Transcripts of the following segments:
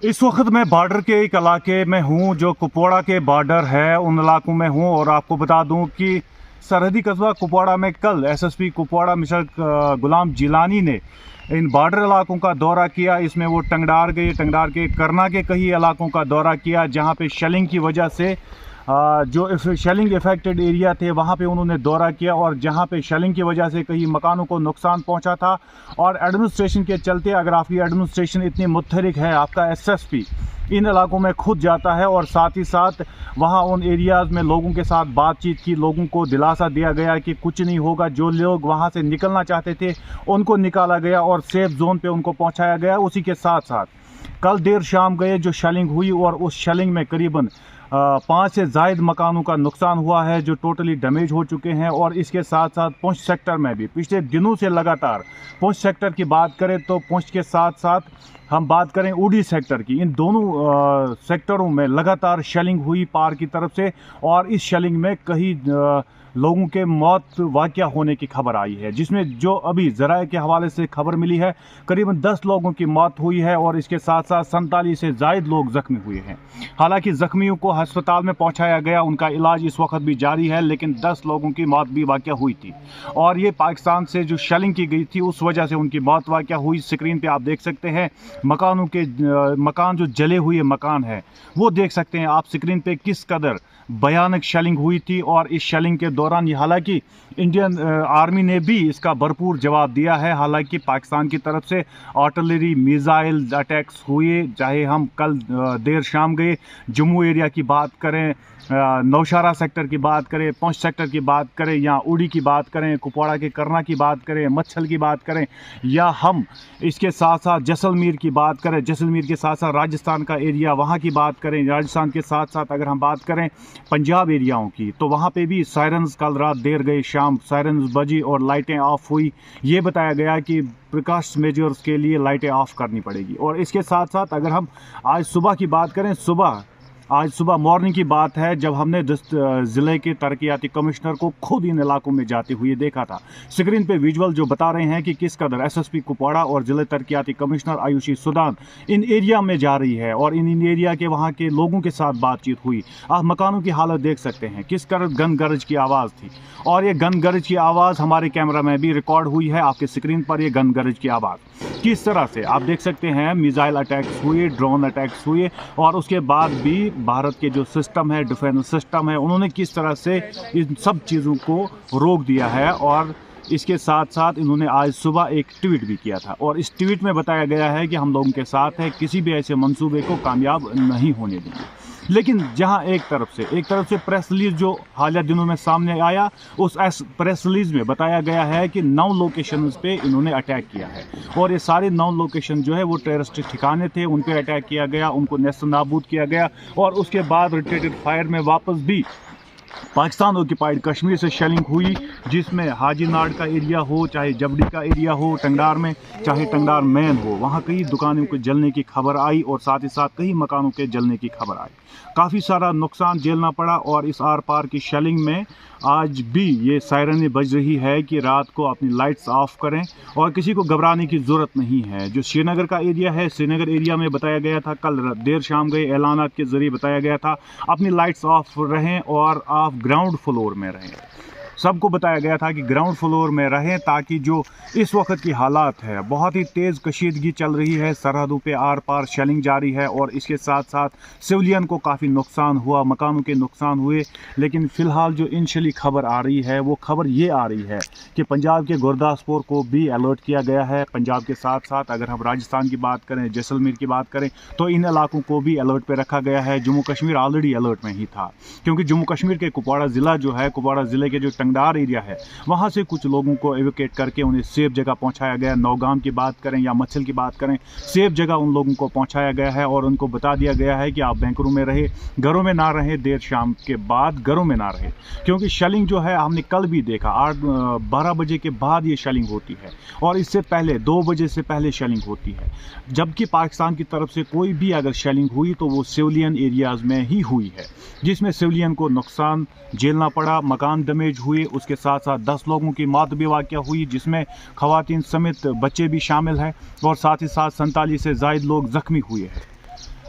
इस वक्त मैं बॉर्डर के एक इलाके में हूँ जो कुपवाड़ा के बॉर्डर है, उन इलाकों में हूँ। और आपको बता दूँ कि सरहदी कस्बा कुपवाड़ा में कल एसएसपी कुपवाड़ा मिस्टर गुलाम जिलानी ने इन बॉर्डर इलाकों का दौरा किया। इसमें वो टंगडार गए, टंगडार के करना के कई इलाकों का दौरा किया जहाँ पे शेलिंग की वजह से जो शेलिंग इफेक्टेड एरिया थे वहाँ पे उन्होंने दौरा किया, और जहाँ पे शेलिंग की वजह से कई मकानों को नुकसान पहुँचा था। और एडमिनिस्ट्रेशन के चलते, अगर आपकी एडमिनिस्ट्रेशन इतनी मुतहरिक है, आपका एसएसपी इन इलाकों में खुद जाता है और साथ ही साथ वहाँ उन एरियाज़ में लोगों के साथ बातचीत की, लोगों को दिलासा दिया गया कि कुछ नहीं होगा। जो लोग वहाँ से निकलना चाहते थे उनको निकाला गया और सेफ जोन पे उनको पहुँचाया गया। उसी के साथ साथ कल देर शाम गए जो शेलिंग हुई, और उस शेलिंग में करीबन 5 से ज़ायद मकानों का नुकसान हुआ है जो टोटली डैमेज हो चुके हैं। और इसके साथ साथ पुंछ सेक्टर में भी पिछले दिनों से लगातार, पुंछ सेक्टर की बात करें तो पुंछ के साथ साथ हम बात करें उड़ी सेक्टर की, इन दोनों सेक्टरों में लगातार शेलिंग हुई पार की तरफ से। और इस शेलिंग में कई लोगों के मौत वाक़या होने की खबर आई है, जिसमें जो अभी ज़राए के हवाले से खबर मिली है करीबन 10 लोगों की मौत हुई है, और इसके साथ साथ 47 से ज़ायद लोग ज़ख्मी हुए हैं। हालांकि ज़ख्मियों को अस्पताल में पहुंचाया गया, उनका इलाज इस वक्त भी जारी है, लेकिन 10 लोगों की मौत भी वाक़या हुई थी। और ये पाकिस्तान से जो शेलिंग की गई थी उस वजह से उनकी मौत वाक़या हुई। स्क्रीन पर आप देख सकते हैं मकान जो जले हुए मकान है वो देख सकते हैं आप स्क्रीन पे किस कदर भयानक शेलिंग हुई थी। और इस शेलिंग के दौरान हालांकि इंडियन आर्मी ने भी इसका भरपूर जवाब दिया है। हालांकि पाकिस्तान की तरफ से आर्टिलरी मिसाइल अटैक्स हुए, चाहे हम कल देर शाम गए जम्मू एरिया की बात करें, नौशहरा सेक्टर की बात करें, पुंछ सेक्टर की बात करें, या उड़ी की बात करें, कुपवाड़ा के करना की बात करें, मच्छल की बात करें, या हम इसके साथ साथ जैसलमेर की बात करें, जैसलमेर के साथ साथ राजस्थान का एरिया वहाँ की बात करें, राजस्थान के साथ साथ अगर हम बात करें पंजाब एरियाओं की, तो वहाँ पे भी सायरन्स कल रात देर गई शाम सायरन्स बजी और लाइटें ऑफ हुई। ये बताया गया कि प्रिकॉशंस मेजर्स के लिए लाइटें ऑफ करनी पड़ेगी। और इसके साथ साथ अगर हम आज सुबह की बात करें, आज सुबह मॉर्निंग की बात है जब हमने ज़िले के तरक्याती कमिश्नर को खुद इन इलाकों में जाते हुए देखा था। स्क्रीन पे विजुअल जो बता रहे हैं कि किस कदर एसएसपी कुपवाड़ा और ज़िले तरक्याती कमिश्नर आयुषी सुदान इन एरिया में जा रही है, और इन एरिया के वहाँ के लोगों के साथ बातचीत हुई। आप मकानों की हालत देख सकते हैं, किस कदर गन गरज की आवाज़ थी, और ये गन गरज की आवाज़ हमारे कैमरा में भी रिकॉर्ड हुई है। आपके स्क्रीन पर ये गन गरज की आवाज़ किस तरह से आप देख सकते हैं, मिसाइल अटैक्स हुए, ड्रोन अटैक्स हुए, और उसके बाद भी भारत के जो सिस्टम है, डिफेंस सिस्टम है, उन्होंने किस तरह से इन सब चीज़ों को रोक दिया है। और इसके साथ साथ इन्होंने आज सुबह एक ट्वीट भी किया था, और इस ट्वीट में बताया गया है कि हम लोगों के साथ है, किसी भी ऐसे मंसूबे को कामयाब नहीं होने देंगे। लेकिन जहां एक तरफ से प्रेस रिलीज जो हालिया दिनों में सामने आया, उस प्रेस रिलीज में बताया गया है कि 9 लोकेशंस पे इन्होंने अटैक किया है, और ये सारे 9 लोकेशन जो है वो टेररिस्ट ठिकाने थे, उन पे अटैक किया गया, उनको नेस्त नाबूद किया गया। और उसके बाद रिटेटेड फायर में वापस भी पाकिस्तान ऑक्यूपाइड कश्मीर से शेलिंग हुई, जिसमें हाजी नाड़ का एरिया हो, चाहे जबड़ी का एरिया हो, टंगडार में चाहे टंगडार मैन हो, वहाँ कई दुकानों के जलने की खबर आई, और साथ ही साथ कई मकानों के जलने की खबर आई। काफ़ी सारा नुकसान झेलना पड़ा। और इस आर पार की शेलिंग में आज भी ये सायरन बज रही है कि रात को अपनी लाइट्स ऑफ करें, और किसी को घबराने की ज़रूरत नहीं है। जो श्रीनगर का एरिया है, श्रीनगर एरिया में बताया गया था, कल देर शाम गए ऐलानात के ज़रिए बताया गया था अपनी लाइट्स ऑफ रहें और आप ग्राउंड फ्लोर में रहें। सबको बताया गया था कि ग्राउंड फ्लोर में रहें, ताकि जो इस वक्त की हालात है, बहुत ही तेज़ कशीदगी चल रही है, सरहदों पे आर पार शेलिंग जारी है, और इसके साथ साथ सिविलियन को काफ़ी नुकसान हुआ, मकानों के नुकसान हुए। लेकिन फ़िलहाल जो इनिशियली खबर आ रही है वो खबर ये आ रही है कि पंजाब के गुरदासपुर को भी अलर्ट किया गया है। पंजाब के साथ साथ अगर हम राजस्थान की बात करें, जैसलमेर की बात करें, तो इन इलाकों को भी अलर्ट पर रखा गया है। जम्मू कश्मीर ऑलरेडी अलर्ट में ही था, क्योंकि जम्मू कश्मीर के कुपवाड़ा ज़िला जो है, कुपवाड़ा ज़िले के जो टंगडार एरिया है, वहां से कुछ लोगों को एवोकेट करके उन्हें सेफ जगह पहुंचाया गया। नौगाम की बात करें या मच्छल की बात करें, सेफ जगह उन लोगों को पहुंचाया गया है, और उनको बता दिया गया है कि आप बैंकरों में रहे, घरों में ना रहें, देर शाम के बाद घरों में ना रहें। क्योंकि शेलिंग जो है हमने कल भी देखा, 12 बजे के बाद ये शेलिंग होती है, और इससे पहले 2 बजे से पहले शेलिंग होती है। जबकि पाकिस्तान की तरफ से कोई भी अगर शेलिंग हुई तो वो सिविलियन एरियाज़ में ही हुई है, जिसमें सिविलियन को नुकसान झेलना पड़ा, मकान डैमेज हुए। उसके साथ साथ 10 लोगों की मौत भी वाक़या हुई, जिसमें ख़वातीन समेत बच्चे भी शामिल हैं, और साथ ही साथ 47 से ज़ायद लोग ज़ख्मी हुए हैं।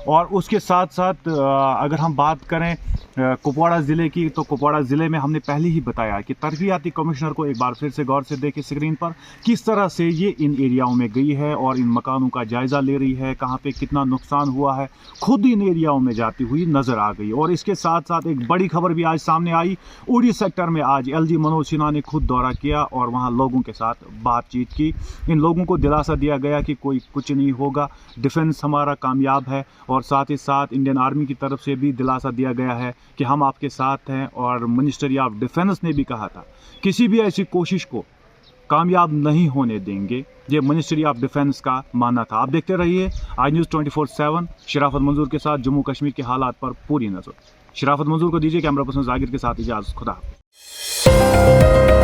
और उसके साथ साथ अगर हम बात करें कुपवाड़ा ज़िले की, तो कुपवाड़ा ज़िले में हमने पहले ही बताया कि तरक्याती कमिश्नर को एक बार फिर से गौर से देखे स्क्रीन पर किस तरह से ये इन एरियाओं में गई है और इन मकानों का जायज़ा ले रही है, कहाँ पे कितना नुकसान हुआ है, खुद इन एरियाओं में जाती हुई नज़र आ गई। और इसके साथ साथ एक बड़ी खबर भी आज सामने आई, उड़ी सेक्टर में आज LG मनोज सिन्हा ने खुद दौरा किया और वहाँ लोगों के साथ बातचीत की। इन लोगों को दिलासा दिया गया कि कोई कुछ नहीं होगा, डिफेंस हमारा कामयाब है, और साथ ही साथ इंडियन आर्मी की तरफ से भी दिलासा दिया गया है कि हम आपके साथ हैं। और मिनिस्ट्री ऑफ डिफेंस ने भी कहा था किसी भी ऐसी कोशिश को कामयाब नहीं होने देंगे, ये मिनिस्ट्री ऑफ डिफेंस का मानना था। आप देखते रहिए आज न्यूज़ 24/7 शराफत मंजूर के साथ जम्मू कश्मीर के हालात पर पूरी नज़र। शराफत मंजूर को दीजिए कैमरा पर्सन जाकिर के साथ इजाज़त। खुदा हाफ़िज़।